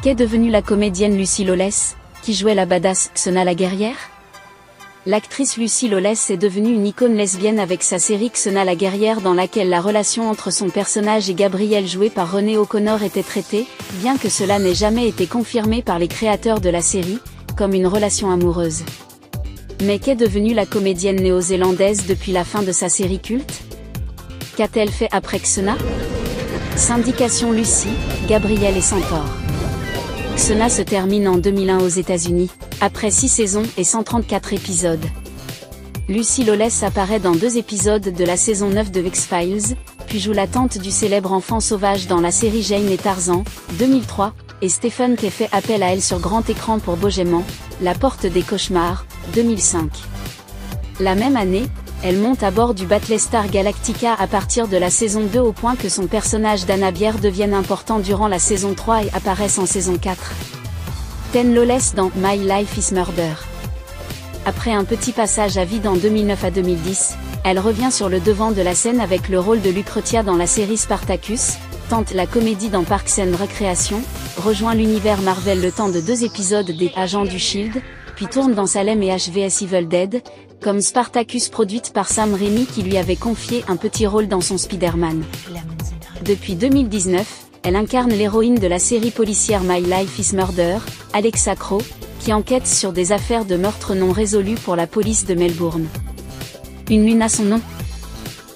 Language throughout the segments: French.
Qu'est devenue la comédienne Lucy Lawless, qui jouait la badass Xena la guerrière? L'actrice Lucy Lawless est devenue une icône lesbienne avec sa série Xena la guerrière dans laquelle la relation entre son personnage et Gabrielle jouée par Renée O'Connor était traitée, bien que cela n'ait jamais été confirmé par les créateurs de la série, comme une relation amoureuse. Mais qu'est devenue la comédienne néo-zélandaise depuis la fin de sa série culte? Qu'a-t-elle fait après Xena? Syndication Lucy, Gabrielle et Centaure. Xena se termine en 2001 aux États-Unis, après 6 saisons et 134 épisodes. Lucy Lawless apparaît dans 2 épisodes de la saison 9 de X-Files, puis joue la tante du célèbre enfant sauvage dans la série Jane et Tarzan, 2003, et Stephen King fait appel à elle sur grand écran pour Boogeyman, La Porte des Cauchemars, 2005. La même année, elle monte à bord du Battlestar Galactica à partir de la saison 2 au point que son personnage d'Anna Bier devienne important durant la saison 3 et apparaisse en saison 4. Ten Lawless dans My Life is Murder. Après un petit passage à vide en 2009 à 2010, elle revient sur le devant de la scène avec le rôle de Lucretia dans la série Spartacus, tente la comédie dans Parks and Recreation, rejoint l'univers Marvel le temps de 2 épisodes des Agents du Shield, puis tourne dans Salem et HVS Evil Dead, comme Spartacus produite par Sam Raimi qui lui avait confié un petit rôle dans son Spider-Man. Depuis 2019, elle incarne l'héroïne de la série policière My Life is Murder, Alexa Crowe, qui enquête sur des affaires de meurtres non résolus pour la police de Melbourne. Une lune à son nom.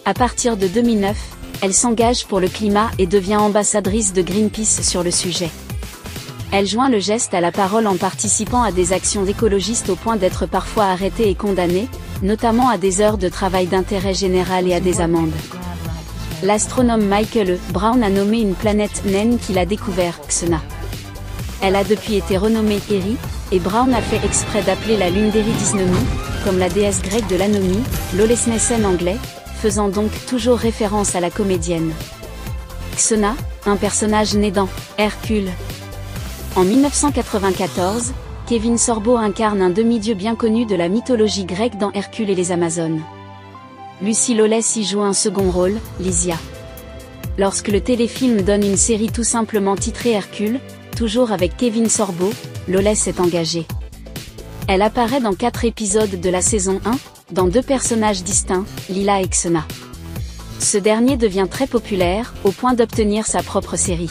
À partir de 2009, elle s'engage pour le climat et devient ambassadrice de Greenpeace sur le sujet. Elle joint le geste à la parole en participant à des actions écologistes au point d'être parfois arrêtée et condamnée, notamment à des heures de travail d'intérêt général et à des amendes. L'astronome Michael E. Brown a nommé une planète naine qu'il a découvert, Xena. Elle a depuis été renommée Eri, et Brown a fait exprès d'appeler la lune d'Eridysnomie, comme la déesse grecque de l'anomie, Lawlessness en anglais, faisant donc toujours référence à la comédienne. Xena, un personnage né dans Hercule. En 1994, Kevin Sorbo incarne un demi-dieu bien connu de la mythologie grecque dans Hercule et les Amazones. Lucy Lawless y joue un second rôle, Lysia. Lorsque le téléfilm donne une série tout simplement titrée Hercule, toujours avec Kevin Sorbo, Lawless est engagée. Elle apparaît dans 4 épisodes de la saison 1, dans 2 personnages distincts, Lila et Xena. Ce dernier devient très populaire, au point d'obtenir sa propre série.